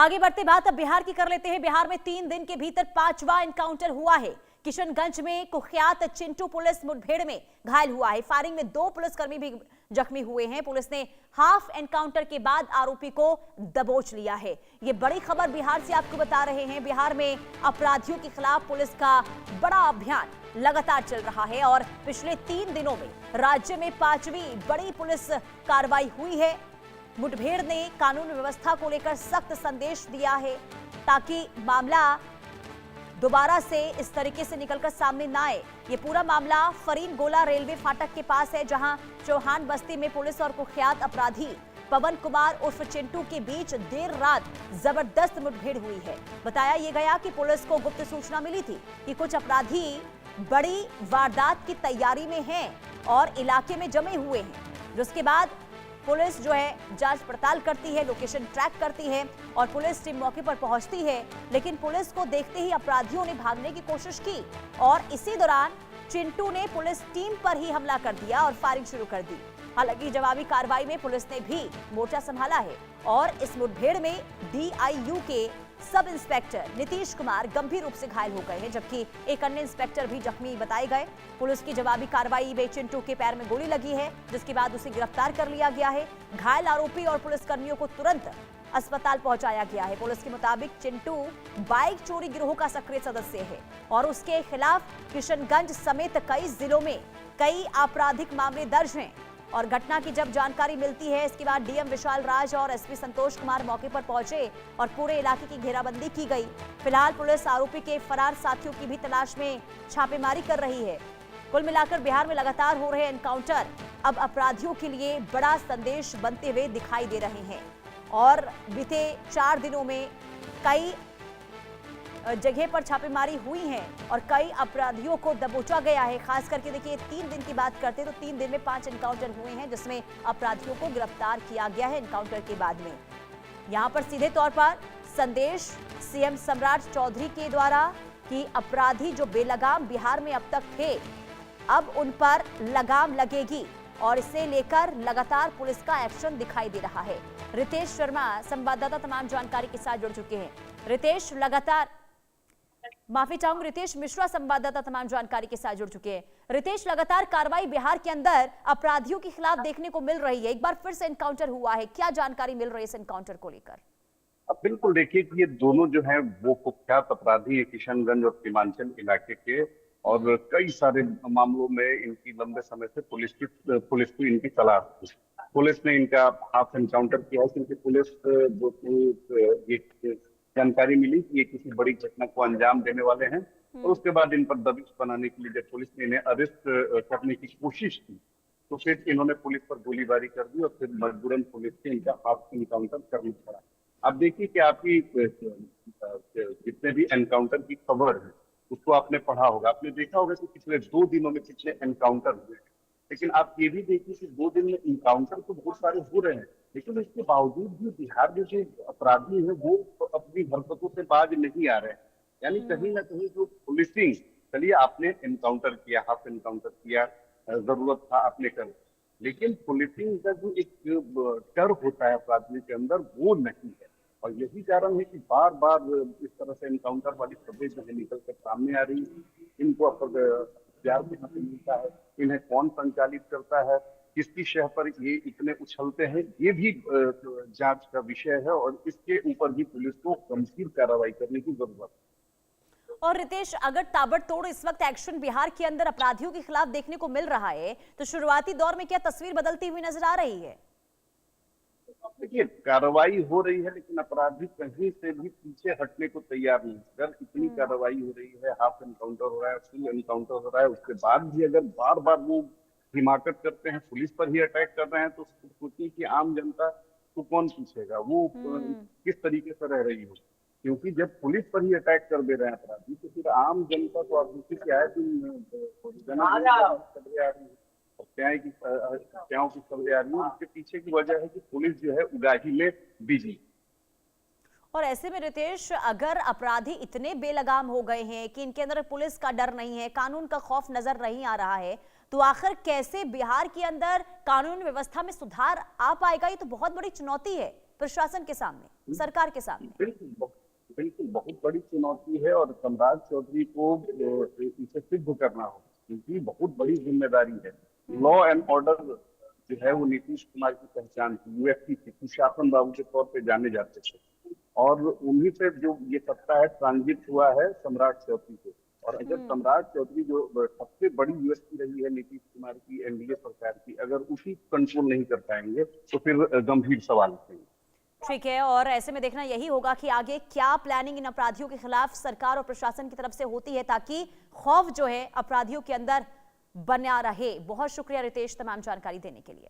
आगे बढ़ते बात अब बिहार की कर लेते हैं। बिहार में 3 दिन के भीतर 5वां एनकाउंटर हुआ है। किशनगंज में कुख्यात चिंटू पुलिस मुठभेड़ में घायल हुआ है। फायरिंग में 2 पुलिसकर्मी भी जख्मी हुए हैं। पुलिस ने हाफ एनकाउंटर के बाद आरोपी को दबोच लिया है। ये बड़ी खबर बिहार से आपको बता रहे हैं। बिहार में अपराधियों के खिलाफ पुलिस का बड़ा अभियान लगातार चल रहा है और पिछले 3 दिनों में राज्य में 5वीं बड़ी पुलिस कार्रवाई हुई है। मुठभेड़ ने कानून व्यवस्था को लेकर सख्त संदेश दिया है ताकि मामला दोबारा से इस तरीके से निकलकर सामने ना आए। ये पूरा मामला फरीन गोला रेलवे फाटक के पास है, जहां चौहान बस्ती में पुलिस और कुख्यात अपराधी पवन कुमार उर्फ चिंटू के बीच देर रात जबरदस्त मुठभेड़ हुई है। बताया ये गया कि पुलिस को गुप्त सूचना मिली थी कि कुछ अपराधी बड़ी वारदात की तैयारी में हैं और इलाके में जमे हुए हैं, जिसके बाद पुलिस जो है जांच पड़ताल करती है, लोकेशन ट्रैक करती है और पुलिस टीम मौके पर पहुंचती है। लेकिन पुलिस को देखते ही अपराधियों ने भागने की कोशिश की और इसी दौरान चिंटू ने पुलिस टीम पर ही हमला कर दिया और फायरिंग शुरू कर दी। हालांकि जवाबी कार्रवाई में पुलिस ने भी मोर्चा संभाला है और इस मुठभेड़ में डीआईयू के सब इंस्पेक्टर नीतीश कुमार गंभीर रूप से घायल हो गए हैं, जबकि एक अन्य इंस्पेक्टर भी जख्मी बताए गए। पुलिस की जवाबी कार्रवाई में चिंटू के पैर में गोली लगी है, जिसके बाद उसे गिरफ्तार कर लिया गया है। घायल आरोपी और पुलिसकर्मियों को तुरंत अस्पताल पहुंचाया गया है। पुलिस के मुताबिक चिंटू बाइक चोरी गिरोह का सक्रिय सदस्य है और उसके खिलाफ किशनगंज समेत कई जिलों में कई आपराधिक मामले दर्ज हैं। और घटना की जब जानकारी मिलती है, इसके बाद डीएम विशाल राज और एसपी संतोष कुमार मौके पर पहुंचे और पूरे इलाके की घेराबंदी की गई। फिलहाल पुलिस आरोपी के फरार साथियों की भी तलाश में छापेमारी कर रही है। कुल मिलाकर बिहार में लगातार हो रहे एनकाउंटर अब अपराधियों के लिए बड़ा संदेश बनते हुए दिखाई दे रहे हैं और बीते 4 दिनों में कई जगह पर छापेमारी हुई है और कई अपराधियों को दबोचा गया है। खास करके देखिए 3 दिन की बात करते हैं तो 3 दिन में 5 एनकाउंटर हुए हैं, जिसमें अपराधियों को गिरफ्तार किया गया है एनकाउंटर के बाद में। यहां पर सीधे तौर पर संदेश सीएम सम्राट चौधरी के द्वारा कि अपराधी जो बेलगाम बिहार में अब तक थे, अब उन पर लगाम लगेगी और इसे लेकर लगातार पुलिस का एक्शन दिखाई दे रहा है। रितेश शर्मा संवाददाता तमाम जानकारी के साथ जुड़ चुके हैं। रितेश लगातार रितेश मिश्रा संवाददाता तमाम जानकारी के साथ जुड़ चुके हैं। रितेश, लगातार कार्रवाई बिहार के अंदर अपराधियों के खिलाफ देखने को मिल रही है। एक बार फिर से एनकाउंटर हुआ है, क्या जानकारी मिल रही है इस एनकाउंटर को लेकर? अब बिल्कुल देखिए कि ये दोनों जो हैं वो कुख्यात अपराधी है किशनगंज और सीमांचल इलाके के, और कई सारे मामलों में इनकी लंबे समय से पुलिस को इनकी तलाश थी। पुलिस ने इनका हाफ एनकाउंटर किया है क्योंकि पुलिस जो जानकारी मिली कि ये किसी बड़ी घटना को अंजाम देने वाले हैं और उसके बाद इन पर दबिश बनाने के लिए जब पुलिस ने इन्हें अरेस्ट करने की कोशिश की तो फिर इन्होंने पुलिस पर गोलीबारी कर दी और फिर मजबूरन पुलिस ने इनका हाफ एनकाउंटर करना पड़ा। अब देखिए कि आपकी जितने भी एनकाउंटर की खबर है उसको आपने पढ़ा होगा, आपने देखा होगा कि पिछले 2 दिनों में कितने एनकाउंटर हुए हैं। लेकिन आप ये भी देखिए कि 2 दिन में इनकाउंटर तो बहुत सारे हो रहे हैं, लेकिन इसके बावजूद भी बिहार के जो अपराधी हैं वो अपनी हरकतों से बाज नहीं आ रहे हैं। यानी कहीं ना कहीं जो पुलिसिंग, चलिए आपने एनकाउंटर किया, हाफ एनकाउंटर किया, जरूरत था आपने कर, लेकिन पुलिसिंग का जो एक डर होता है अपराधियों के अंदर वो नहीं है। और यही कारण है कि बार बार इस तरह से एनकाउंटर वाली खबरें जो है निकल कर सामने आ रही है। इनको प्यार कहाँ से मिलता है, इन्हें कौन संचालित करता है, किसकी शह पर ये इतने उछलते हैं, ये भी जांच का विषय है और इसके ऊपर भी पुलिस को गंभीर कार्रवाई करने की जरूरत है। और रितेश, अगर ताबड़तोड़ इस वक्त एक्शन बिहार के अंदर अपराधियों के खिलाफ देखने को मिल रहा है तो शुरुआती दौर में क्या तस्वीर बदलती हुई नजर आ रही है? देखिए कार्रवाई हो रही है लेकिन अपराधी कहीं से भी पीछे हटने को तैयार नहीं। अगर इतनी कार्रवाई हो रही है, हाफ एनकाउंटर हो रहा है, फुल एनकाउंटर हो रहा है, उसके बाद भी अगर बार बार वो हिमाकत करते हैं, पुलिस पर ही अटैक कर रहे हैं, तो सोचिए कि आम जनता को कौन पूछेगा वो किस तरीके से रह रही हो। क्योंकि जब पुलिस पर ही अटैक कर दे रहे हैं अपराधी तो फिर आम जनता को आपूर्ति क्या है हत्याओं की खबरें आ रही है। उसके पीछे की वजह है कि पुलिस जो है उगाही में बिजी। और ऐसे में रितेश, अगर अपराधी इतने बेलगाम हो गए हैं कि इनके अंदर पुलिस का डर नहीं है, कानून का खौफ नजर नहीं आ रहा है, तो आखिर कैसे बिहार के अंदर कानून व्यवस्था में सुधार आ पाएगा? ये तो बहुत बड़ी चुनौती है। प्रशासन के सामने, सरकार के सामने? बिल्कुल बहुत बड़ी चुनौती है और सम्राट चौधरी को इसे सिद्ध करना होगा, क्योंकि बहुत बड़ी जिम्मेदारी है। लॉ एंड ऑर्डर जो है वो नीतीश कुमार की पहचान थी, यूएसपी थी, सुशासन बाबू के तौर पे जाने जाते थे, और उन्हीं से जो ये सत्ता है ट्रांजिट हुआ है सम्राट चौधरी से। और अगर सम्राट चौधरी जो सबसे बड़ी यूएसपी रही है नीतीश कुमार की एनडीए सरकार की, अगर उसी कंट्रोल नहीं कर पाएंगे तो फिर गंभीर सवाल उठेंगे। ठीक है, और ऐसे में देखना यही होगा कि आगे क्या प्लानिंग इन अपराधियों के खिलाफ सरकार और प्रशासन की तरफ से होती है, ताकि खौफ जो है अपराधियों के अंदर बना रहे। बहुत शुक्रिया रितेश तमाम जानकारी देने के लिए।